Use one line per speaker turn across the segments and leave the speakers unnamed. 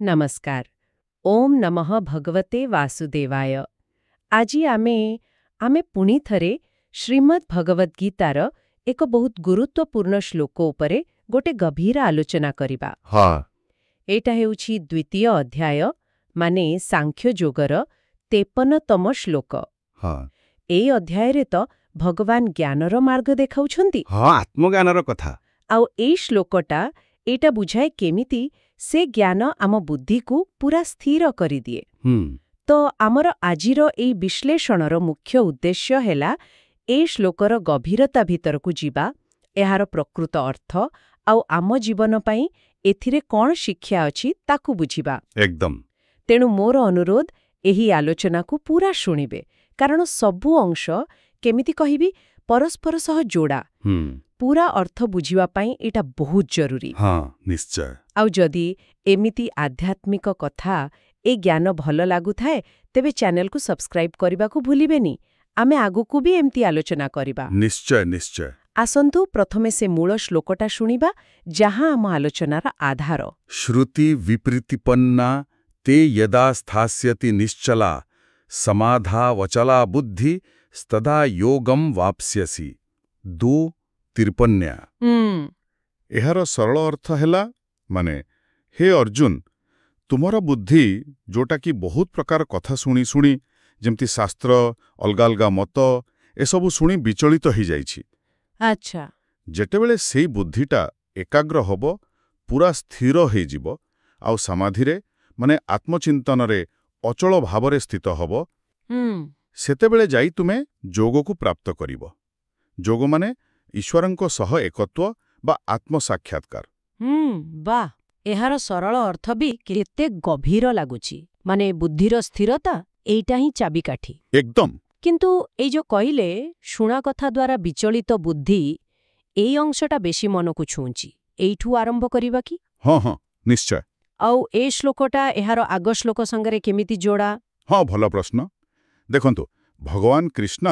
ନମସ୍କାର। ଓମ୍ ନମଃ ଭଗବତେ ବାସୁଦେବାୟ। ଆଜି ଆମେ ପୁଣି ଥରେ ଶ୍ରୀମଦ୍ ଭଗବଦ୍ ଗୀତାର ଏକ ବହୁତ ଗୁରୁତ୍ୱପୂର୍ଣ୍ଣ ଶ୍ଲୋକ ଉପରେ ଗୋଟେ ଗଭୀର ଆଲୋଚନା କରିବା।
ହଁ
ଏଇଟା ହେଉଛି ଦ୍ୱିତୀୟ ଅଧ୍ୟାୟ, ମାନେ ସାଂଖ୍ୟ ଯୋଗର 53ତମ ଶ୍ଲୋକ।
ହଁ
ଏଇ ଅଧ୍ୟାୟରେ ତ ଭଗବାନ ଜ୍ଞାନର ମାର୍ଗ ଦେଖାଉଛନ୍ତି।
ହଁ ଆତ୍ମଜ୍ଞାନର କଥା।
ଆଉ ଏଇ ଶ୍ଲୋକଟା ଏଇଟା ବୁଝାଏ କେମିତି ସେ ଜ୍ଞାନ ଆମ ବୁଦ୍ଧିକୁ ପୁରା ସ୍ଥିର କରିଦିଏ।
ହୁଁ
ତ ଆମର ଆଜିର ଏଇ ବିଶ୍ଳେଷଣର ମୁଖ୍ୟ ଉଦ୍ଦେଶ୍ୟ ହେଲା ଏ ଶ୍ଲୋକର ଗଭୀରତା ଭିତରକୁ ଯିବା, ଏହାର ପ୍ରକୃତ ଅର୍ଥ ଆଉ ଆମ ଜୀବନ ପାଇଁ ଏଥିରେ କ'ଣ ଶିକ୍ଷା ଅଛି ତାକୁ ବୁଝିବା।
ଏକଦମ।
ତେଣୁ ମୋର ଅନୁରୋଧ, ଏହି ଆଲୋଚନାକୁ ପୁରା ଶୁଣିବେ, କାରଣ ସବୁ ଅଂଶ, କେମିତି କହିବି, ପରସ୍ପର ସହ ଯୋଡ଼ା।
ହୁଁ
ପୁରା ଅର୍ଥ ବୁଝିବା ପାଇଁ ଏଇଟା ବହୁତ ଜରୁରୀ।
ହଁ ନିଶ୍ଚୟ।
ଆଉ ଯଦି ଏମିତି ଆଧ୍ୟାତ୍ମିକ କଥା, ଏ ଜ୍ଞାନ ଭଲ ଲାଗୁଥାଏ, ତେବେ ଚ୍ୟାନେଲକୁ ସବସ୍କ୍ରାଇବ୍ କରିବାକୁ ଭୁଲିବେନି। ଆମେ ଆଗକୁ ବି ଏମିତି ଆଲୋଚନା କରିବା।
ନିଶ୍ଚୟ ନିଶ୍ଚୟ।
ଆସନ୍ତୁ ପ୍ରଥମେ ସେ ମୂଳ ଶ୍ଲୋକଟା ଶୁଣିବା, ଯାହା ଆମ ଆଲୋଚନାର ଆଧାର।
ଶ୍ରୁତି ବିପ୍ରୀତିପନ୍ନା ତେ ୟଦା ସ୍ଥାସ୍ୟତି ନିଶ୍ଚଲା ସମାଧା ವಚಲಾ ବୁଦ୍ଧି ସ୍ତଦା ಯೋಗಂ ವಾಪ್ಸ್ಯସି। 2:53। ଏହାର ସରଳ ଅର୍ଥ ହେଲା, ମାନେ, ହେ ଅର୍ଜୁନ, ତୁମର ବୁଦ୍ଧି, ଯୋଉଟାକି ବହୁତ ପ୍ରକାର କଥା ଶୁଣି ଶୁଣି, ଯେମିତି ଶାସ୍ତ୍ର, ଅଲଗା ଅଲଗା ମତ, ଏସବୁ ଶୁଣି ବିଚଳିତ ହେଇଯାଇଛି।
ଆଚ୍ଛା।
ଯେତେବେଳେ ସେଇ ବୁଦ୍ଧିଟା ଏକାଗ୍ର ହବ, ପୁରା ସ୍ଥିର ହେଇଯିବ, ଆଉ ସମାଧିରେ, ମାନେ ଆତ୍ମଚିନ୍ତନରେ ଅଚଳ ଭାବରେ ସ୍ଥିତ ହବ, ସେତେବେଳେ ଯାଇ ତୁମେ ଯୋଗକୁ ପ୍ରାପ୍ତ କରିବ। ଯୋଗ ମାନେ ଈଶ୍ୱରଙ୍କ ସହ ଏକତ୍ୱ ବା ଆତ୍ମସାକ୍ଷାତକାର।
ବାଃ, ଏହାର ସରଳ ଅର୍ଥ ବି କେତେ ଗଭୀର ଲାଗୁଛି। ମାନେ ବୁଦ୍ଧିର ସ୍ଥିରତା, ଏଇଟା ହିଁ ଚାବିକାଠି।
ଏକଦମ।
କିନ୍ତୁ ଏଇ ଯୋଉ କହିଲେ, ଶୁଣା କଥା ଦ୍ୱାରା ବିଚଳିତ ବୁଦ୍ଧି, ଏଇ ଅଂଶଟା ବେଶୀ ମନକୁ ଛୁଉଁଛି। ଏଇଠୁ ଆରମ୍ଭ କରିବା କି?
ହଁ ହଁ ନିଶ୍ଚୟ।
ଆଉ ଏ ଶ୍ଲୋକଟା ଏହାର ଆଗ ଶ୍ଲୋକ ସାଙ୍ଗରେ କେମିତି ଯୋଡ଼ା?
ହଁ, ଭଲ ପ୍ରଶ୍ନ। ଦେଖନ୍ତୁ, ଭଗବାନ କୃଷ୍ଣ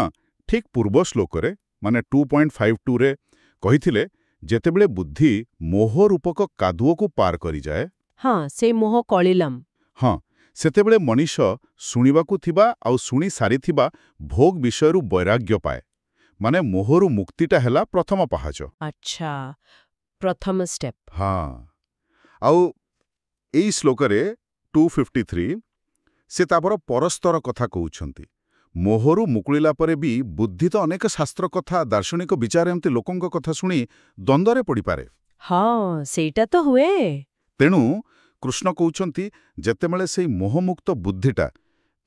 ଠିକ୍ ପୂର୍ବ ଶ୍ଲୋକରେ, ମାନେ 2.52ରେ କହିଥିଲେ, ଯେତେବେଳେ ବୁଦ୍ଧି ମୋହ ରୂପକ କାଦୁଅକୁ ପାର କରିଯାଏ,
ହଁ, ସେ ମୋହ କଳିଲମ୍।
ହଁ, ସେତେବେଳେ ମଣିଷ ଶୁଣିବାକୁ ଥିବା ଆଉ ଶୁଣି ସାରିଥିବା ଭୋଗ ବିଷୟରୁ ବୈରାଗ୍ୟ ପାଏ। ମାନେ ମୋହରୁ ମୁକ୍ତିଟା ହେଲା ପ୍ରଥମ ପାହାଚ।
ଆଚ୍ଛା, ପ୍ରଥମ ଷ୍ଟେପ୍।
ହଁ, ଆଉ ଏଇ ଶ୍ଲୋକରେ 253 ସେ ତାପରେ ପରସ୍ତର କଥା କହୁଛନ୍ତି। ମୋହରୁ ମୁକୁଳିଲା ପରେ ବି ବୁଦ୍ଧି ତ ଅନେକ ଶାସ୍ତ୍ର କଥା, ଦାର୍ଶନିକ ବିଚାର, ଏମିତି ଲୋକଙ୍କ କଥା ଶୁଣି ଦ୍ୱନ୍ଦ୍ୱରେ ପଡ଼ିପାରେ।
ହଁ, ସେଇଟା ତ ହୁଏ।
ତେଣୁ କୃଷ୍ଣ କହୁଛନ୍ତି, ଯେତେବେଳେ ସେଇ ମୋହମୁକ୍ତ ବୁଦ୍ଧିଟା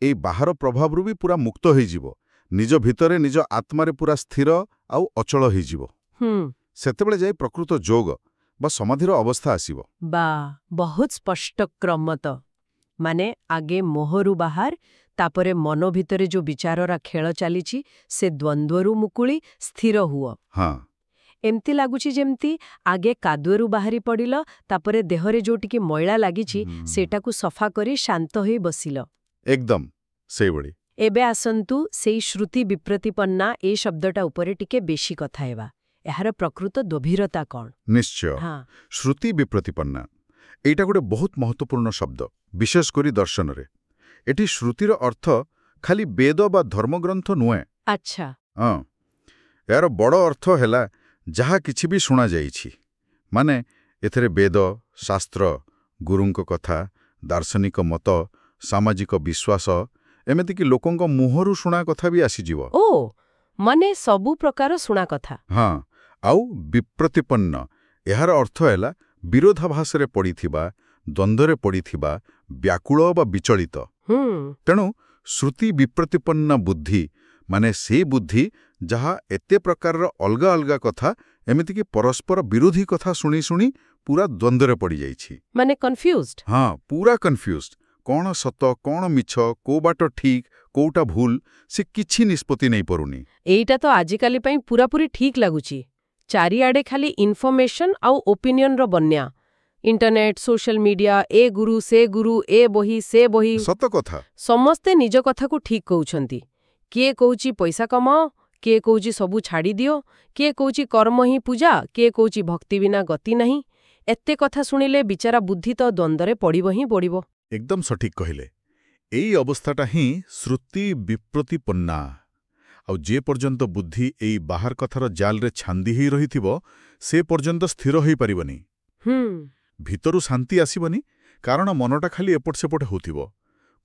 ଏଇ ବାହାର ପ୍ରଭାବରୁ ବି ପୁରା ମୁକ୍ତ ହେଇଯିବ, ନିଜ ଭିତରେ, ନିଜ ଆତ୍ମାରେ ପୁରା ସ୍ଥିର ଆଉ ଅଚଳ ହେଇଯିବ, ସେତେବେଳେ ଯାଇ ପ୍ରକୃତ ଯୋଗ ବା ସମାଧିର ଅବସ୍ଥା ଆସିବ।
ବହୁତ ସ୍ପଷ୍ଟ କ୍ରମ ତ। ମାନେ ଆଗେ ମୋହରୁ ବାହାର, ତାପରେ ମନ ଭିତରେ ଯୋଉ ବିଚାରର ଖେଳ ଚାଲିଛି, ସେ ଦ୍ୱନ୍ଦ୍ୱରୁ ମୁକୁଳି ସ୍ଥିର ହୁଅ।
ହଁ,
ଏମିତି ଲାଗୁଛି ଯେମିତି ଆଗେ କାଦୁଅରୁ ବାହାରି ପଡ଼ିଲ, ତାପରେ ଦେହରେ ଯୋଉ ଟିକେ ମଇଳା ଲାଗିଛି, ସେଇଟାକୁ ସଫା କରି ଶାନ୍ତ ହୋଇ ବସିଲ।
ଏକଦମ ସେଇଭଳି।
ଏବେ ଆସନ୍ତୁ ସେଇ ଶ୍ରୁତି ବିପ୍ରତିପନ୍ନା ଏ ଶବ୍ଦଟା ଉପରେ ଟିକେ ବେଶୀ କଥା ହେବା। ଏହାର ପ୍ରକୃତ ଗଭୀରତା କ'ଣ?
ନିଶ୍ଚୟ। ଶ୍ରୁତି ବିପ୍ରତିପନ୍ନା, ଏଇଟା ଗୋଟେ ବହୁତ ମହତ୍ୱପୂର୍ଣ୍ଣ ଶବ୍ଦ, ବିଶେଷ କରି ଦର୍ଶନରେ। ଏଠି ଶ୍ରୁତିର ଅର୍ଥ ଖାଲି ବେଦ ବା ଧର୍ମଗ୍ରନ୍ଥ ନୁହେଁ।
ଆଚ୍ଛା।
ହଁ, ଏହାର ବଡ଼ ଅର୍ଥ ହେଲା ଯାହା କିଛି ବି ଶୁଣାଯାଇଛି। ମାନେ ଏଥିରେ ବେଦ, ଶାସ୍ତ୍ର, ଗୁରୁଙ୍କ କଥା, ଦାର୍ଶନିକ ମତ, ସାମାଜିକ ବିଶ୍ୱାସ, ଏମିତିକି ଲୋକଙ୍କ ମୁହଁରୁ ଶୁଣା କଥା ବି ଆସିଯିବ।
ଓ, ମାନେ ସବୁ ପ୍ରକାର ଶୁଣା କଥା।
ହଁ, ଆଉ ବିପ୍ରତିପନ୍ନ, ଏହାର ଅର୍ଥ ହେଲା ବିରୋଧାଭାସରେ ପଡ଼ିଥିବା, ଦ୍ୱନ୍ଦ୍ୱରେ ପଡ଼ିଥିବା, ବ୍ୟାକୁଳ ବା ବିଚଳିତ। ତେଣୁ ଶ୍ରୁତି ବିପ୍ରତିପନ୍ନ ବୁଦ୍ଧି ମାନେ ସେଇ ବୁଦ୍ଧି ଯାହା ଏତେ ପ୍ରକାରର ଅଲଗା ଅଲଗା କଥା, ଏମିତିକି ପରସ୍ପର ବିରୋଧୀ କଥା ଶୁଣି ଶୁଣି ପୁରା ଦ୍ୱନ୍ଦ୍ୱରେ ପଡ଼ିଯାଇଛି।
ମାନେ କନଫ୍ୟୁଜ୍ଡ।
ହଁ, ପୁରା କନଫ୍ୟୁଜ୍ଡ। କ'ଣ ସତ, କ'ଣ ମିଛ, କୋଉ ବାଟ ଠିକ୍, କୋଉଟା ଭୁଲ, ସେ କିଛି ନିଷ୍ପତ୍ତି ନେଇପାରୁନି।
ଏଇଟା ତ ଆଜିକାଲି ପାଇଁ ପୁରାପୁରି ଠିକ୍ ଲାଗୁଛି। ଚାରିଆଡ଼େ ଖାଲି ଇନଫର୍ମେସନ୍ ଆଉ ଓପିନିୟନର ବନ୍ୟା। ଇଣ୍ଟରନେଟ୍, ସୋଶାଲ ମିଡିଆ, ଏ ଗୁରୁ, ସେ ଗୁରୁ, ଏ ବହି, ସେ ବହି।
ସତ କଥା।
ସମସ୍ତେ ନିଜ କଥାକୁ ଠିକ୍ କହୁଛନ୍ତି। କିଏ କହୁଛି ପଇସା କମାଅ, କିଏ କହୁଛି ସବୁ ଛାଡ଼ିଦିଅ, କିଏ କହୁଛି କର୍ମ ହିଁ ପୂଜା, କିଏ କହୁଛି ଭକ୍ତି ବିନା ଗତି ନାହିଁ। ଏତେ କଥା ଶୁଣିଲେ ବିଚାରା ବୁଦ୍ଧି ତ ଦ୍ୱନ୍ଦ୍ୱରେ ପଡ଼ିବ ହିଁ ପଡ଼ିବ।
ଏକଦମ ସଠିକ୍ କହିଲେ। ଏଇ ଅବସ୍ଥାଟା ହିଁ ଶ୍ରୁତି ବିପ୍ରତିପନ୍ନା। ଆଉ ଯେ ପର୍ଯ୍ୟନ୍ତ ବୁଦ୍ଧି ଏଇ ବାହାର କଥାର ଜାଲରେ ଛାନ୍ଦି ହେଇ ରହିଥିବ, ସେ ପର୍ଯ୍ୟନ୍ତ ସ୍ଥିର ହୋଇପାରିବନି। ଭିତରୁ ଶାନ୍ତି ଆସିବନି, କାରଣ ମନଟା ଖାଲି ଏପଟ ସେପଟ ହେଉଥିବ।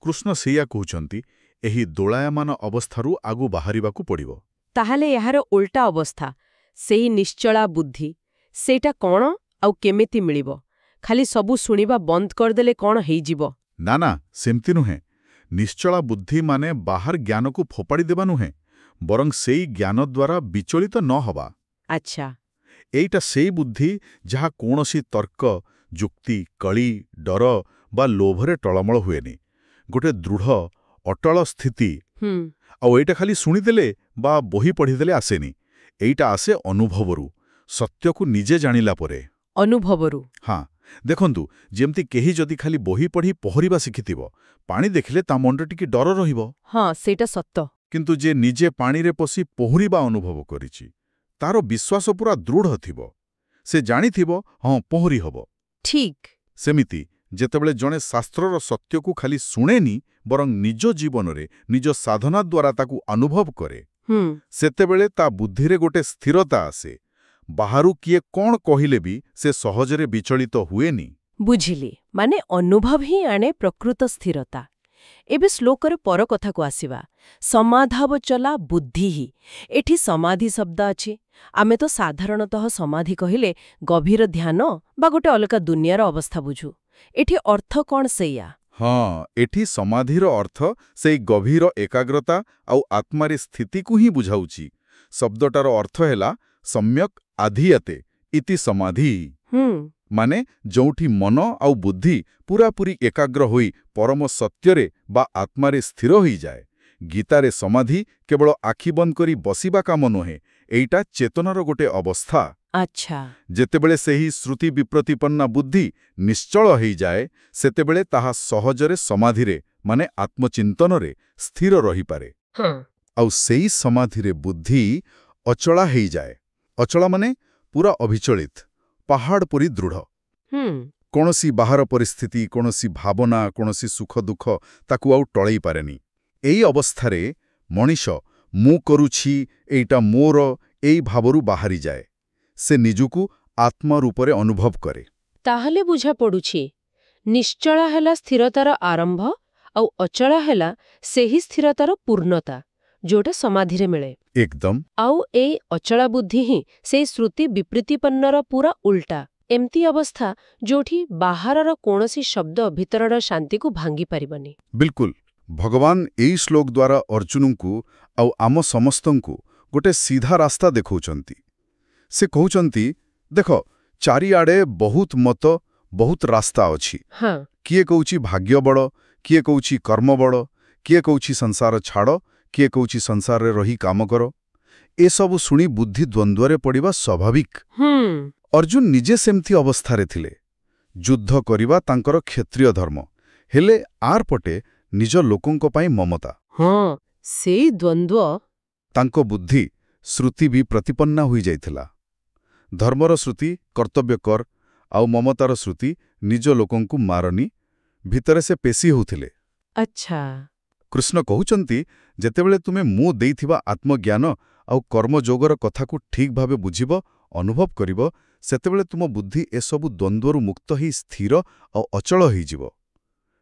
କୃଷ୍ଣ ସେଇଆ କହୁଛନ୍ତି, ଏହି ଦୋଳାୟମାନ ଅବସ୍ଥାରୁ ଆଗୁ ବାହାରିବାକୁ ପଡ଼ିବ।
ତାହେଲେ ଏହାର ଓଲଟା ଅବସ୍ଥା, ସେଇ ନିଶ୍ଚଳା ବୁଦ୍ଧି, ସେଇଟା କ'ଣ ଆଉ କେମିତି ମିଳିବ? ଖାଲି ସବୁ ଶୁଣିବା ବନ୍ଦ କରିଦେଲେ କ'ଣ ହେଇଯିବ?
ନା ନା, ସେମିତି ନୁହେଁ। ନିଶ୍ଚଳା ବୁଦ୍ଧି ମାନେ ବାହାର ଜ୍ଞାନକୁ ଫୋପାଡ଼ି ଦେବା ନୁହେଁ, ବରଂ ସେଇ ଜ୍ଞାନ ଦ୍ୱାରା ବିଚଳିତ ନ ହେବା।
ଆଚ୍ଛା।
ଏଇଟା ସେଇ ବୁଦ୍ଧି ଯାହା କୌଣସି ତର୍କ, ଯୁକ୍ତି, କଳି, ଡର ବା ଲୋଭରେ ଟଳମଳ ହୁଏନି। ଗୋଟେ ଦୃଢ଼, ଅଟଳ ସ୍ଥିତି। ଆଉ ଏଇଟା ଖାଲି ଶୁଣିଦେଲେ ବା ବହି ପଢ଼ିଦେଲେ ଆସେନି। ଏଇଟା ଆସେ ଅନୁଭବରୁ, ସତ୍ୟକୁ ନିଜେ ଜାଣିଲା ପରେ।
ଅନୁଭବରୁ?
ହଁ, ଦେଖନ୍ତୁ, ଯେମିତି କେହି ଯଦି ଖାଲି ବହି ପଢ଼ି ପହଁରିବା ଶିଖିଥିବ, ପାଣି ଦେଖିଲେ ତା ମନରେ ଟିକେ ଡର ରହିବ।
ହଁ, ସେଇଟା ସତ।
କିନ୍ତୁ ଯେ ନିଜେ ପାଣିରେ ପଶି ପହଁରିବା ଅନୁଭବ କରିଛି, ତାର ବିଶ୍ୱାସ ପୁରା ଦୃଢ଼ ଥିବ। ସେ ଜାଣିଥିବ, ହଁ, ପହଁରି ହେବ।
ଠିକ୍
ସେମିତି ଯେତେବେଳେ ଜଣେ ଶାସ୍ତ୍ରର ସତ୍ୟକୁ ଖାଲି ଶୁଣେନି, ବରଂ ନିଜ ଜୀବନରେ, ନିଜ ସାଧନା ଦ୍ୱାରା ତାକୁ ଅନୁଭବ କରେ, ସେତେବେଳେ ତା ବୁଦ୍ଧିରେ ଗୋଟେ ସ୍ଥିରତା ଆସେ। ବାହାରୁ କିଏ କ'ଣ କହିଲେ ବି ସେ ସହଜରେ ବିଚଳିତ ହୁଏନି।
ବୁଝିଲି। ମାନେ ଅନୁଭବ ହିଁ ଆଣେ ପ୍ରକୃତ ସ୍ଥିରତା। ଏବେ ଶ୍ଲୋକରେ ପର କଥାକୁ ଆସିବା। ସମାଧାବଚଲା ବୁଦ୍ଧିଃ। ଏଠି ସମାଧି ଶବ୍ଦ ଅଛି। ଆମେ ତ ସାଧାରଣତଃ ସମାଧି କହିଲେ ଗଭୀର ଧ୍ୟାନ ବା ଗୋଟେ ଅଲଗା ଦୁନିଆର ଅବସ୍ଥା ବୁଝୁ। ଏଠି ଅର୍ଥ କ'ଣ ସେଇଆ?
ହଁ, ଏଠି ସମାଧିର ଅର୍ଥ ସେଇ ଗଭୀର ଏକାଗ୍ରତା ଆଉ ଆତ୍ମାରେ ସ୍ଥିତିକୁ ହିଁ ବୁଝାଉଛି। ଶବ୍ଦଟାର ଅର୍ଥ ହେଲା ସମ୍ୟକ୍ ଆଧୀୟତେ ଇତି ସମାଧି। ମାନେ ଯେଉଁଠି ମନ ଆଉ ବୁଦ୍ଧି ପୂରାପୂରି ଏକାଗ୍ର ହୋଇ ପରମ ସତ୍ୟରେ ବା ଆତ୍ମାରେ ସ୍ଥିର ହୋଇଯାଏ। ଗୀତାରେ ସମାଧି କେବଳ ଆଖି ବନ୍ଦ କରି ବସିବା କାମ ନୁହେଁ, ଏଇଟା ଚେତନାର ଗୋଟେ ଅବସ୍ଥା।
ଆଚ୍ଛା।
ଯେତେବେଳେ ସେହି ଶ୍ରୁତି ବିପ୍ରତିପନ୍ନା ବୁଦ୍ଧି ନିଶ୍ଚଳ ହେଇଯାଏ, ସେତେବେଳେ ତାହା ସହଜରେ ସମାଧିରେ, ମାନେ ଆତ୍ମଚିନ୍ତନରେ ସ୍ଥିର ରହିପାରେ। ଆଉ ସେଇ ସମାଧିରେ ବୁଦ୍ଧି ଅଚଳା ହେଇଯାଏ। ଅଚଳା ମାନେ ପୁରା ଅବିଚଳିତ, ପାହାଡ଼ ପରି ଦୃଢ଼। କୌଣସି ବାହାର ପରିସ୍ଥିତି, କୌଣସି ଭାବନା, କୌଣସି ସୁଖ ଦୁଃଖ ତାକୁ ଆଉ ଟଳେଇ ପାରେନି। ଏଇ ଅବସ୍ଥାରେ ମଣିଷ ମୁଁ କରୁଛି, ଏଇଟା ମୋର, ଏଇ ଭାବରୁ ବାହାରିଯାଏ। ସେ ନିଜକୁ ଆତ୍ମା ରୂପରେ ଅନୁଭବ କରେ।
ତାହେଲେ ବୁଝା ପଡ଼ୁଛି, ନିଶ୍ଚଳା ହେଲା ସ୍ଥିରତାର ଆରମ୍ଭ, ଆଉ ଅଚଳା ହେଲା ସେହି ସ୍ଥିରତାର ପୂର୍ଣ୍ଣତା, ଯୋଉଟା ସମାଧିରେ ମିଳେ।
ଏକଦମ।
ଆଉ ଏଇ ଅଚଳା ବୁଦ୍ଧି ହିଁ ସେଇ ଶ୍ରୁତି ବିପ୍ରତିପନ୍ନର ପୁରା ଉଲ୍ଟା। ଏମିତି ଅବସ୍ଥା ଯୋଉଠି ବାହାରର କୌଣସି ଶବ୍ଦ ଭିତରର ଶାନ୍ତିକୁ ଭାଙ୍ଗି ପାରିବନି।
ବିଲକୁଲ। ଭଗବାନ ଏଇ ଶ୍ଲୋକ ଦ୍ୱାରା ଅର୍ଜୁନଙ୍କୁ ଆଉ ଆମ ସମସ୍ତଙ୍କୁ ଗୋଟେ ସିଧା ରାସ୍ତା ଦେଖାଉଛନ୍ତି। ସେ କହୁଛନ୍ତି, ଦେଖ, ଚାରିଆଡ଼େ ବହୁତ ମତ, ବହୁତ ରାସ୍ତା ଅଛି। କିଏ କହୁଛି ଭାଗ୍ୟ ବଡ଼, କିଏ କହୁଛି କର୍ମ ବଡ଼, କିଏ କହୁଛି ସଂସାର ଛାଡ଼, କିଏ କହୁଛି ସଂସାରରେ ରହି କାମ କର। ଏସବୁ ଶୁଣି ବୁଦ୍ଧି ଦ୍ୱନ୍ଦ୍ୱରେ ପଡ଼ିବା ସ୍ୱାଭାବିକ। ଅର୍ଜୁନ ନିଜେ ସେମିତି ଅବସ୍ଥାରେ ଥିଲେ। ଯୁଦ୍ଧ କରିବା ତାଙ୍କର କ୍ଷତ୍ରିୟ ଧର୍ମ, ହେଲେ ଆର ପଟେ ନିଜ ଲୋକଙ୍କ ପାଇଁ ମମତା।
ସେଇ ଦ୍ୱନ୍ଦ୍ୱ।
ତାଙ୍କ ବୁଦ୍ଧି ଶ୍ରୁତି ବି ପ୍ରତିପନ୍ନା ହୋଇଯାଇଥିଲା। ଧର୍ମର ଶ୍ରୁତି କର୍ତ୍ତବ୍ୟ କର, ଆଉ ମମତାର ଶ୍ରୁତି ନିଜ ଲୋକଙ୍କୁ ମାରନି, ଭିତରେ ସେ ପେଶି ହେଉଥିଲେ।
ଆଚ୍ଛା।
କୃଷ୍ଣ କହୁଛନ୍ତି, ଯେତେବେଳେ ତୁମେ ମୁଁ ଦେଇଥିବା ଆତ୍ମଜ୍ଞାନ ଆଉ କର୍ମଯୋଗର କଥାକୁ ଠିକ୍ ଭାବେ ବୁଝିବ, ଅନୁଭବ କରିବ, ସେତେବେଳେ ତୁମ ବୁଦ୍ଧି ଏସବୁ ଦ୍ୱନ୍ଦ୍ୱରୁ ମୁକ୍ତ ହୋଇ ସ୍ଥିର ଆଉ ଅଚଳ ହୋଇଯିବ।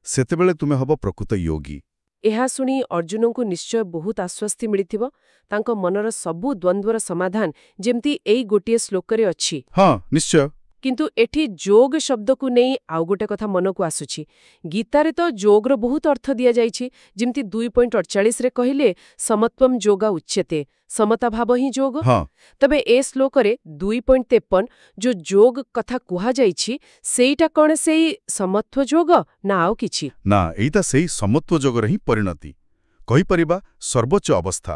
ସେତେବେଳେ ତୁମେ ହେବ ପ୍ରକୃତ ଯୋଗୀ।
ଏହା ଶୁଣି ଅର୍ଜୁନଙ୍କୁ ନିଶ୍ଚୟ ବହୁତ ଆଶ୍ୱସ୍ତି ମିଳିଥିବ। ତାଙ୍କ ମନର ସବୁ ଦ୍ୱନ୍ଦ୍ୱର ସମାଧାନ ଯେମିତି ଏଇ ଗୋଟିଏ ଶ୍ଲୋକରେ ଅଛି।
ହଁ, ନିଶ୍ଚୟ।
କିନ୍ତୁ ଏଠି ଯୋଗ ଶବ୍ଦକୁ ନେଇ ଆଉ ଗୋଟେ କଥା ମନକୁ ଆସୁଛି। ଗୀତାରେ ତ ଯୋଗର ବହୁତ ଅର୍ଥ ଦିଆଯାଇଛି। ଯେମିତି 2.48ରେ କହିଲେ, ସମତ୍ୱମ୍ ଯୋଗା ଉଚ୍ୟତେ, ସମତା ଭାବ ହିଁ ଯୋଗ। ତେବେ ଏ ଶ୍ଲୋକରେ 2.53 ଯୋଉ ଯୋଗ କଥା କୁହାଯାଇଛି, ସେଇଟା କ'ଣ ସେଇ ସମତ୍ୱ ଯୋଗ ନା ଆଉ କିଛି?
ନା, ଏଇଟା ସେଇ ସମତ୍ୱ ଯୋଗର ହିଁ ପରିଣତି, କହିପାରିବା ସର୍ବୋଚ୍ଚ ଅବସ୍ଥା।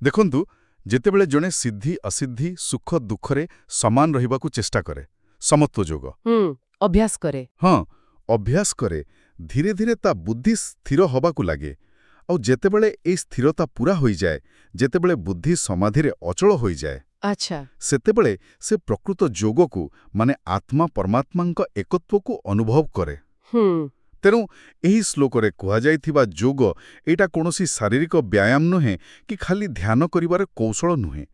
ଦେଖନ୍ତୁ, ଯେତେବେଳେ ଜଣେ ସିଦ୍ଧି ଅସିଦ୍ଧି, ସୁଖ ଦୁଃଖରେ ସମାନ ରହିବାକୁ ଚେଷ୍ଟା କରେ, ସମତ୍ୱ ଯୋଗ।
ଅଭ୍ୟାସ କରେ।
ହଁ, ଅଭ୍ୟାସ କରେ, ଧୀରେ ଧୀରେ ତା ବୁଦ୍ଧି ସ୍ଥିର ହେବାକୁ ଲାଗେ। ଆଉ ଯେତେବେଳେ ଏଇ ସ୍ଥିରତା ପୁରା ହୋଇଯାଏ, ଯେତେବେଳେ ବୁଦ୍ଧି ସମାଧିରେ ଅଚଳ ହୋଇଯାଏ,
ଆଚ୍ଛା।
ସେତେବେଳେ ସେ ପ୍ରକୃତ ଯୋଗକୁ ମାନେ ଆତ୍ମା ପରମାତ୍ମାଙ୍କ ଏକତ୍ୱକୁ ଅନୁଭବ କରେ। ତେଣୁ ଏହି ଶ୍ଲୋକରେ କୁହାଯାଇଥିବା ଯୋଗ ଏଇଟା କୌଣସି ଶାରୀରିକ ବ୍ୟାୟାମ ନୁହେଁ କି ଖାଲି ଧ୍ୟାନ କରିବାର କୌଶଳ ନୁହେଁ।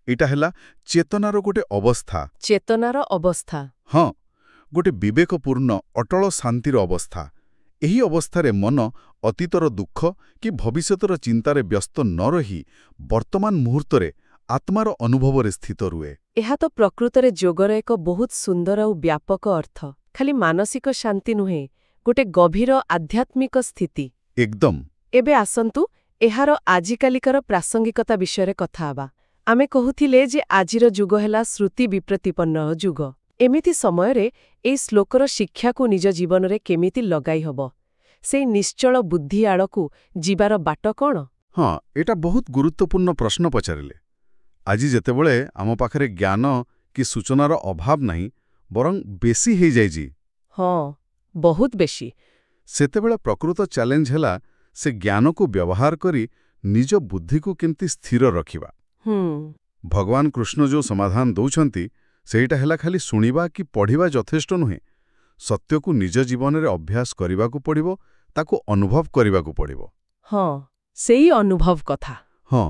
ଏଇଟା ହେଲା ଚେତନାର ଗୋଟେ ଅବସ୍ଥା।
ଚେତନାର ଅବସ୍ଥା।
ହଁ, ଗୋଟେ ବିବେକପୂର୍ଣ୍ଣ ଅଟଳ ଶାନ୍ତିର ଅବସ୍ଥା। ଏହି ଅବସ୍ଥାରେ ମନ ଅତୀତର ଦୁଃଖ କି ଭବିଷ୍ୟତର ଚିନ୍ତାରେ ବ୍ୟସ୍ତ ନ ରହି ବର୍ତ୍ତମାନ ମୁହୂର୍ତ୍ତରେ ଆତ୍ମାର ଅନୁଭବରେ ସ୍ଥିତ ରୁହେ।
ଏହା ତ ପ୍ରକୃତରେ ଯୋଗର ଏକ ବହୁତ ସୁନ୍ଦର ଆଉ ବ୍ୟାପକ ଅର୍ଥ। ଖାଲି ମାନସିକ ଶାନ୍ତି ନୁହେଁ, ଗୋଟେ ଗଭୀର ଆଧ୍ୟାତ୍ମିକ ସ୍ଥିତି।
ଏକଦମ।
ଏବେ ଆସନ୍ତୁ ଏହାର ଆଜିକାଲିକାର ପ୍ରାସଙ୍ଗିକତା ବିଷୟରେ କଥା ହେବା। ଆମେ କହୁଥିଲେ ଯେ ଆଜିର ଯୁଗ ହେଲା ଶ୍ରୁତି ବିପ୍ରତିପନ୍ନ ଯୁଗ। ଏମିତି ସମୟରେ ଏହି ଶ୍ଲୋକର ଶିକ୍ଷାକୁ ନିଜ ଜୀବନରେ କେମିତି ଲଗାଇ ହେବ? ସେଇ ନିଶ୍ଚଳ ବୁଦ୍ଧି ଆଡ଼କୁ ଯିବାର ବାଟ କ'ଣ?
ହଁ, ଏଇଟା ବହୁତ ଗୁରୁତ୍ୱପୂର୍ଣ୍ଣ ପ୍ରଶ୍ନ ପଚାରିଲେ। ଆଜି ଯେତେବେଳେ ଆମ ପାଖରେ ଜ୍ଞାନ କି ସୂଚନାର ଅଭାବ ନାହିଁ, ବରଂ ବେଶୀ ହେଇଯାଇଛି,
ହଁ, ବହୁତ ବେଶୀ।
ସେତେବେଳେ ପ୍ରକୃତ ଚ୍ୟାଲେଞ୍ଜ ହେଲା ସେ ଜ୍ଞାନକୁ ବ୍ୟବହାର କରି ନିଜ ବୁଦ୍ଧିକୁ କେମିତି ସ୍ଥିର ରଖିବା। ଭଗବାନ କୃଷ୍ଣ ଯେଉଁ ସମାଧାନ ଦଉଛନ୍ତି ସେଇଟା ହେଲା ଖାଲି ଶୁଣିବା କି ପଢ଼ିବା ଯଥେଷ୍ଟ ନୁହେଁ। ସତ୍ୟକୁ ନିଜ ଜୀବନରେ ଅଭ୍ୟାସ କରିବାକୁ ପଡ଼ିବ, ତାକୁ ଅନୁଭବ କରିବାକୁ ପଡ଼ିବ।
ହଁ, ସେଇ ଅନୁଭବ କଥା।
ହଁ,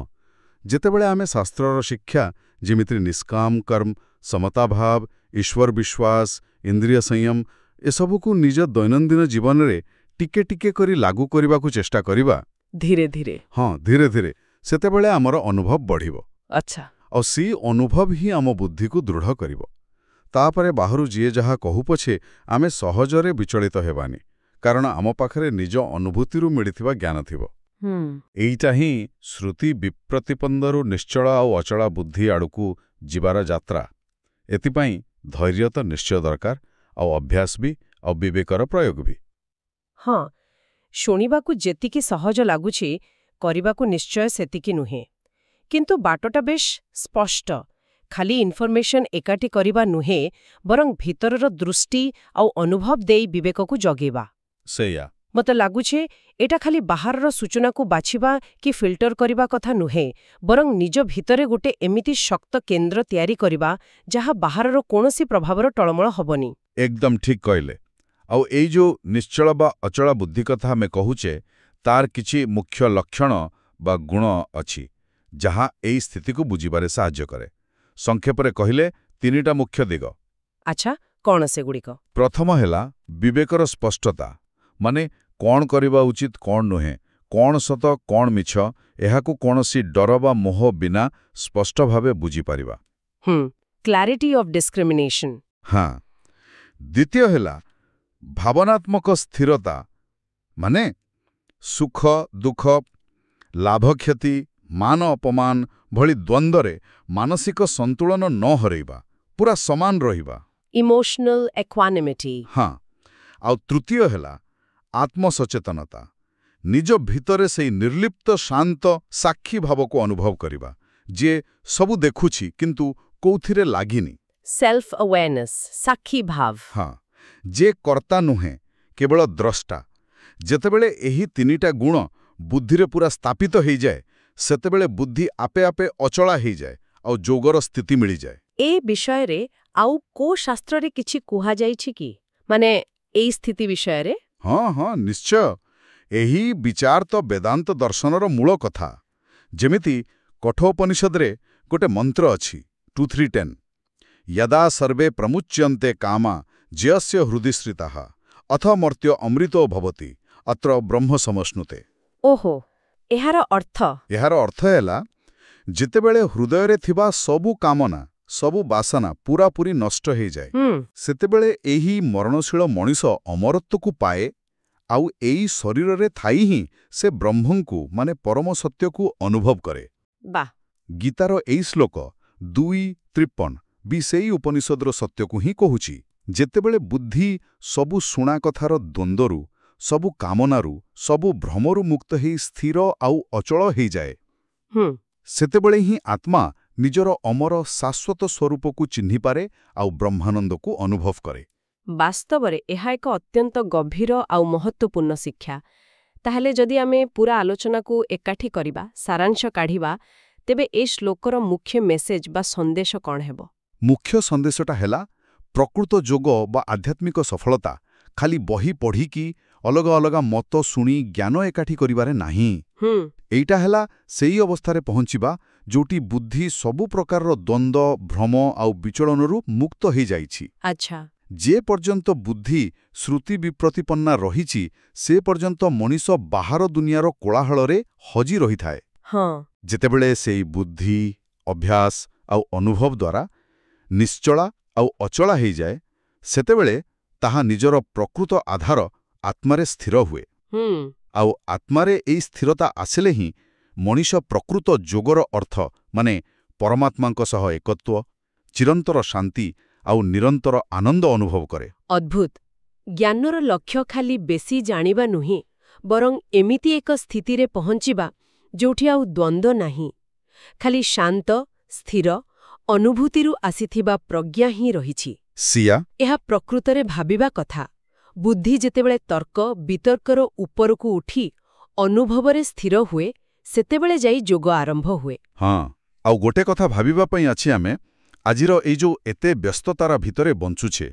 ଯେତେବେଳେ ଆମେ ଶାସ୍ତ୍ରର ଶିକ୍ଷା ଯେମିତି ନିଷ୍କାମ କର୍ମ, ସମତାଭାବ, ଈଶ୍ୱର ବିଶ୍ୱାସ, ଇନ୍ଦ୍ରିୟ ସଂୟମ ଏସବୁକୁ ନିଜ ଦୈନନ୍ଦିନ ଜୀବନରେ ଟିକେ ଟିକେ କରି ଲାଗୁ କରିବାକୁ ଚେଷ୍ଟା କରିବା,
ଧୀରେ ଧୀରେ।
ହଁ, ଧୀରେ ଧୀରେ, ସେତେବେଳେ ଆମର ଅନୁଭବ ବଢ଼ିବ।
ଆଚ୍ଛା।
ଆଉ ସେଇ ଅନୁଭବ ହିଁ ଆମ ବୁଦ୍ଧିକୁ ଦୃଢ଼ କରିବ। ତାପରେ ବାହାରୁ ଯିଏ ଯାହା କହୁ ପଛେ ଆମେ ସହଜରେ ବିଚଳିତ ହେବାନି, କାରଣ ଆମ ପାଖରେ ନିଜ ଅନୁଭୂତିରୁ ମିଳିଥିବା ଜ୍ଞାନ ଥିବ। ଏଇଟା ହିଁ ଶ୍ରୁତି ବିପ୍ରତିପନ୍ଦରୁ ନିଶ୍ଚଳ ଆଉ ଅଚଳ ବୁଦ୍ଧି ଆଡ଼କୁ ଯିବାର ଯାତ୍ରା। ଏଥିପାଇଁ ଧୈର୍ଯ୍ୟ ତ ନିଶ୍ଚୟ ଦରକାର, ଆଉ ଅଭ୍ୟାସ ବି, ଆଉ ବିବେକର ପ୍ରୟୋଗ ବି।
ହଁ, ଶୁଣିବାକୁ ଯେତିକି ସହଜ ଲାଗୁଛି, କରିବାକୁ ନିଶ୍ଚୟ ସେତିକି ନୁହେଁ। କିନ୍ତୁ ବାଟଟା ବେଶ୍ ସ୍ପଷ୍ଟ। ଖାଲି ଇନଫର୍ମେସନ୍ ଏକାଠି କରିବା ନୁହେଁ, ବରଂ ଭିତରର ଦୃଷ୍ଟି ଆଉ ଅନୁଭବ ଦେଇ ବିବେକକୁ ଜଗେଇବା।
ସେଇଆ।
ମୋତେ ଲାଗୁଛି ଏଟା ଖାଲି ବାହାରର ସୂଚନାକୁ ବାଛିବା କି ଫିଲ୍ଟର କରିବା କଥା ନୁହେଁ, ବରଂ ନିଜ ଭିତରେ ଗୋଟେ ଏମିତି ଶକ୍ତ କେନ୍ଦ୍ର ତିଆରି କରିବା ଯାହା ବାହାରର କୌଣସି ପ୍ରଭାବର ଟଳମଳ ହବନି।
ଏକଦମ ଠିକ୍ କହିଲେ। ଆଉ ଏଇ ଯେଉଁ ନିଶ୍ଚଳ ବା ଅଚଳ ବୁଦ୍ଧି କଥା ଆମେ କହୁଛେ, ତାର କିଛି ମୁଖ୍ୟ ଲକ୍ଷଣ ବା ଗୁଣ ଅଛି ଯାହା ଏହି ସ୍ଥିତିକୁ ବୁଝିବାରେ ସାହାଯ୍ୟ କରେ। ସଂକ୍ଷେପରେ କହିଲେ 3ଟା ମୁଖ୍ୟ ଦିଗ।
ଆଚ୍ଛା, କ'ଣ ସେଗୁଡ଼ିକ?
ପ୍ରଥମ ହେଲା ବିବେକର ସ୍ପଷ୍ଟତା, ମାନେ କ'ଣ କରିବା ଉଚିତ କ'ଣ ନୁହେଁ, କ'ଣ ସତ କ'ଣ ମିଛ, ଏହାକୁ କୌଣସି ଡର ବା ମୋହ ବିନା ସ୍ପଷ୍ଟ ଭାବେ ବୁଝିପାରିବା।
Clarity of discrimination.
ହଁ। ଦ୍ୱିତୀୟ ହେଲା ଭାବନାତ୍ମକ ସ୍ଥିରତା, ମାନେ ସୁଖ ଦୁଃଖ, ଲାଭ କ୍ଷତି, ମାନ ଅପମାନ ଭଳି ଦ୍ୱନ୍ଦ୍ୱରେ ମାନସିକ ସନ୍ତୁଳନ ନ ହରେଇବା, ପୁରା ସମାନ ରହିବା।
ଇମୋସନାଲ ଏକ୍ୱାନିମିଟି।
ହଁ। ଆଉ ତୃତୀୟ ହେଲା ଆତ୍ମସଚେତନତା, ନିଜ ଭିତରେ ସେଇ ନିର୍ଲିପ୍ତ ଶାନ୍ତ ସାକ୍ଷୀ ଭାବକୁ ଅନୁଭବ କରିବା, ଯିଏ ସବୁ ଦେଖୁଛି କିନ୍ତୁ କୋଉଥିରେ ଲାଗିନି।
ସେଲ୍ଫ ଆୱେୟାରନେସ୍, ସାକ୍ଷୀ ଭାବ।
ହଁ, ଯେ କର୍ତ୍ତା ନୁହେଁ, କେବଳ ଦ୍ରଷ୍ଟା। ଯେତେବେଳେ ଏହି 3ଟା ଗୁଣ ବୁଦ୍ଧିରେ ପୁରା ସ୍ଥାପିତ ହେଇଯାଏ, ସେତେବେଳେ ବୁଦ୍ଧି ଆପେ ଆପେ ଅଚଳା ହେଇଯାଏ ଆଉ ଯୋଗର ସ୍ଥିତି ମିଳିଯାଏ।
ଏ ବିଷୟରେ ଆଉ କୋଉ ଶାସ୍ତ୍ରରେ କିଛି କୁହାଯାଇଛି କି, ମାନେ ଏଇ ସ୍ଥିତି ବିଷୟରେ?
ହଁ, ନିଶ୍ଚୟ। ଏହି ବିଚାର ତ ବେଦାନ୍ତ ଦର୍ଶନର ମୂଳ କଥା। ଯେମିତି କଠୋପନିଷଦରେ ଗୋଟେ ମନ୍ତ୍ର ଅଛି 2-3-10, ୟଦା ସର୍ବେ ପ୍ରମୁଚ୍ୟନ୍ତେ କାମା ଜ୍ୟସ୍ୟ ହୃଦି ଶ୍ରିତାଃ ଅଥ ମର୍ତ୍ତ୍ୟ ଅମୃତୋ ଭବତି ଅତ୍ର ବ୍ରହ୍ମ ସମଶ୍ନୁତେ।
ଓହୋ, ଏହାର ଅର୍ଥ?
ଏହାର ଅର୍ଥ ହେଲା ଯେତେବେଳେ ହୃଦୟରେ ଥିବା ସବୁ କାମନା, ସବୁ ବାସନା ପୂରାପୂରି ନଷ୍ଟ ହେଇଯାଏ, ସେତେବେଳେ ଏହି ମରଣଶୀଳ ମଣିଷ ଅମରତ୍ୱକୁ ପାଏ, ଆଉ ଏଇ ଶରୀରରେ ଥାଇ ହିଁ ସେ ବ୍ରହ୍ମଙ୍କୁ ମାନେ ପରମ ସତ୍ୟକୁ ଅନୁଭବ କରେ।
ବାଃ।
ଗୀତାର ଏଇ ଶ୍ଲୋକ 2:53 ବି ସେଇ ଉପନିଷଦର ସତ୍ୟକୁ ହିଁ କହୁଛି। ଯେତେବେଳେ ବୁଦ୍ଧି ସବୁ ଶୁଣା କଥାର ଦ୍ୱନ୍ଦ୍ୱରୁ, ସବୁ କାମନାରୁ, ସବୁ ଭ୍ରମରୁ ମୁକ୍ତ ହେଇ ସ୍ଥିର ଆଉ ଅଚଳ ହେଇଯାଏ, ସେତେବେଳେ ହିଁ ଆତ୍ମା ନିଜର ଅମର ଶାଶ୍ୱତ ସ୍ୱରୂପକୁ ଚିହ୍ନିପାରେ ଆଉ ବ୍ରହ୍ମାନନ୍ଦକୁ ଅନୁଭବ କରେ।
ବାସ୍ତବରେ ଏହା ଏକ ଅତ୍ୟନ୍ତ ଗଭୀର ଆଉ ମହତ୍ତ୍ୱପୂର୍ଣ୍ଣ ଶିକ୍ଷା। ତାହେଲେ ଯଦି ଆମେ ପୁରା ଆଲୋଚନାକୁ ଏକାଠି କରିବା, ସାରାଂଶ କାଢ଼ିବା, ତେବେ ଏ ଶ୍ଲୋକର ମୁଖ୍ୟ ମେସେଜ ବା ସନ୍ଦେଶ କ'ଣ ହେବ?
ମୁଖ୍ୟ ସନ୍ଦେଶଟା ହେଲା ପ୍ରକୃତ ଯୋଗ ବା ଆଧ୍ୟାତ୍ମିକ ସଫଳତା ଖାଲି ବହି ପଢ଼ିକି ଅଲଗା ଅଲଗା ମତ ଶୁଣି ଜ୍ଞାନ ଏକାଠି କରିବାରେ ନାହିଁ। ଏଇଟା ହେଲା ସେଇ ଅବସ୍ଥାରେ ପହଞ୍ଚିବା ଯୋଉଠି ବୁଦ୍ଧି ସବୁ ପ୍ରକାରର ଦ୍ୱନ୍ଦ୍ୱ, ଭ୍ରମ ଆଉ ବିଚଳନରୁ ମୁକ୍ତ ହେଇଯାଇଛି।
ଆଚ୍ଛା।
ଯେ ପର୍ଯ୍ୟନ୍ତ ବୁଦ୍ଧି ଶ୍ରୁତି ବିପ୍ରତିପନ୍ନା ରହିଛି ସେ ପର୍ଯ୍ୟନ୍ତ ମଣିଷ ବାହାର ଦୁନିଆର କୋଳାହଳରେ ହଜି ରହିଥାଏ। ଯେତେବେଳେ ସେଇ ବୁଦ୍ଧି, ଅଭ୍ୟାସ ଆଉ ଅନୁଭବ ଦ୍ୱାରା ନିଶ୍ଚଳା ଆଉ ଅଚଳା ହେଇଯାଏ ସେତେବେଳେ ତାହା ନିଜର ପ୍ରକୃତ ଆଧାର ଆତ୍ମାରେ ସ୍ଥିର ହୁଏ। ଆଉ ଆତ୍ମାରେ ଏଇ ସ୍ଥିରତା ଆସିଲେ ହିଁ ମଣିଷ ପ୍ରକୃତ ଯୋଗର ଅର୍ଥ ମାନେ ପରମାତ୍ମାଙ୍କ ସହ ଏକତ୍ୱ, ଚିରନ୍ତର ଶାନ୍ତି ଆଉ ନିରନ୍ତର ଆନନ୍ଦ ଅନୁଭବ କରେ।
ଅଦ୍ଭୁତ। ଜ୍ଞାନର ଲକ୍ଷ୍ୟ ଖାଲି ବେଶୀ ଜାଣିବା ନୁହେଁ, ବରଂ ଏମିତି ଏକ ସ୍ଥିତିରେ ପହଞ୍ଚିବା ଯୋଉଠି ଆଉ ଦ୍ୱନ୍ଦ୍ୱ ନାହିଁ, ଖାଲି ଶାନ୍ତ, ସ୍ଥିର ଅନୁଭୂତିରୁ ଆସିଥିବା ପ୍ରଜ୍ଞା ହିଁ ରହିଛି। ଏହା ପ୍ରକୃତରେ ଭାବିବା କଥା। ବୁଦ୍ଧି ଯେତେବେଳେ ତର୍କ ବିତର୍କର ଉପରକୁ ଉଠି ଅନୁଭବରେ ସ୍ଥିର ହୁଏ ସେତେବେଳେ ଯାଇ ଯୋଗ ଆରମ୍ଭ ହୁଏ।
ଆଉ ଗୋଟେ କଥା ଭାବିବା ପାଇଁ ଅଛି, ଆମେ ଆଜିର ଏଇ ଯୋଉ ଏତେ ବ୍ୟସ୍ତତାର ଭିତରେ ବଞ୍ଚୁଛେ,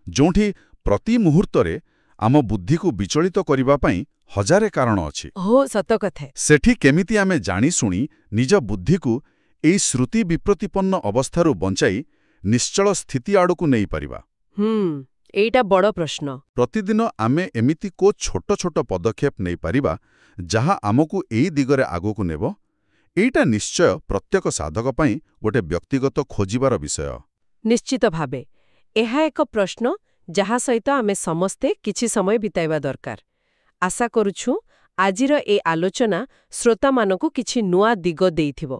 ଯୋଉଠି ପ୍ରତି ମୁହୂର୍ତ୍ତରେ ଆମ ବୁଦ୍ଧିକୁ ବିଚଳିତ କରିବା ପାଇଁ ହଜାରେ କାରଣ ଅଛି।
ସତ କଥା।
ସେଠି କେମିତି ଆମେ ଜାଣିଶୁଣି ନିଜ ବୁଦ୍ଧିକୁ ଏଇ ଶ୍ରୁତି ବିପ୍ରତିପନ୍ନ ଅବସ୍ଥାରୁ ବଞ୍ଚାଇ ନିଶ୍ଚଳ ସ୍ଥିତି ଆଡ଼କୁ ନେଇପାରିବା?
ଏଇଟା ବଡ଼ ପ୍ରଶ୍ନ।
ପ୍ରତିଦିନ ଆମେ ଏମିତି କୋଉ ଛୋଟ ଛୋଟ ପଦକ୍ଷେପ ନେଇପାରିବା ଯାହା ଆମକୁ ଏଇ ଦିଗରେ ଆଗକୁ ନେବ? ଏଇଟା ନିଶ୍ଚୟ ପ୍ରତ୍ୟେକ ସାଧକ ପାଇଁ ଗୋଟେ ବ୍ୟକ୍ତିଗତ ଖୋଜିବାର ବିଷୟ।
ନିଶ୍ଚିତ ଭାବେ ଏହା ଏକ ପ୍ରଶ୍ନ ଯାହା ସହିତ ଆମେ ସମସ୍ତେ କିଛି ସମୟ ବିତାଇବା ଦରକାର। ଆଶା କରୁଛୁ ଆଜିର ଏ ଆଲୋଚନା ଶ୍ରୋତାମାନଙ୍କୁ କିଛି ନୂଆ ଦିଗ ଦେଇଥିବ।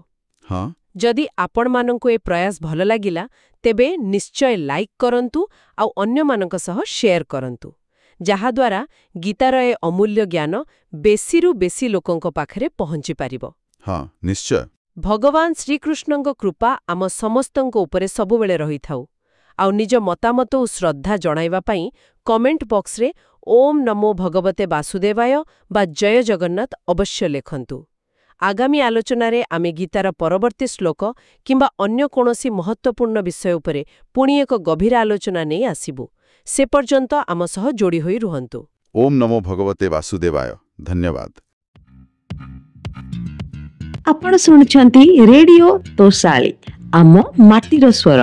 ଯଦି ଆପଣମାନଙ୍କୁ ଏ ପ୍ରୟାସ ଭଲ ଲାଗିଲା ତେବେ ନିଶ୍ଚୟ ଲାଇକ୍ କରନ୍ତୁ ଆଉ ଅନ୍ୟମାନଙ୍କ ସହ ସେୟାର କରନ୍ତୁ, ଯାହାଦ୍ୱାରା ଗୀତାର ଏ ଅମୂଲ୍ୟ ଜ୍ଞାନ ବେଶୀରୁ ବେଶୀ ଲୋକଙ୍କ ପାଖରେ ପହଞ୍ଚିପାରିବ।
ନିଶ୍ଚୟ।
ଭଗବାନ ଶ୍ରୀକୃଷ୍ଣଙ୍କ କୃପା ଆମ ସମସ୍ତଙ୍କ ଉପରେ ସବୁବେଳେ ରହିଥାଉ। ଆଉ ନିଜ ମତାମତ ଓ ଶ୍ରଦ୍ଧା ଜଣାଇବା ପାଇଁ କମେଣ୍ଟ ବକ୍ସରେ ଓମ୍ ନମୋ ଭଗବତେ ବାସୁଦେବାୟ ବା ଜୟ ଜଗନ୍ନାଥ ଅବଶ୍ୟ ଲେଖନ୍ତୁ। ଆଗାମୀ ଆଲୋଚନାରେ ଆମେ ଗୀତାର ପରବର୍ତ୍ତୀ ଶ୍ଲୋକ କିମ୍ବା ଅନ୍ୟ କୌଣସି ମହତ୍ତ୍ୱପୂର୍ଣ୍ଣ ବିଷୟ ଉପରେ ପୁଣି ଏକ ଗଭୀର ଆଲୋଚନା ନେଇ ଆସିବୁ। ସେ ପର୍ଯ୍ୟନ୍ତ ଆମ ସହ ଯୋଡ଼ି ହୋଇ ରୁହନ୍ତୁ।
ଓମ୍ ନମୋ ଭଗବତେ ବାସୁଦେବାୟ। ଧନ୍ୟବାଦ।
ଆପଣ ଶୁଣୁଛନ୍ତି ରେଡିଓ ତୋଷାଳୀ, ଆମ ମାଟିର ସ୍ୱର।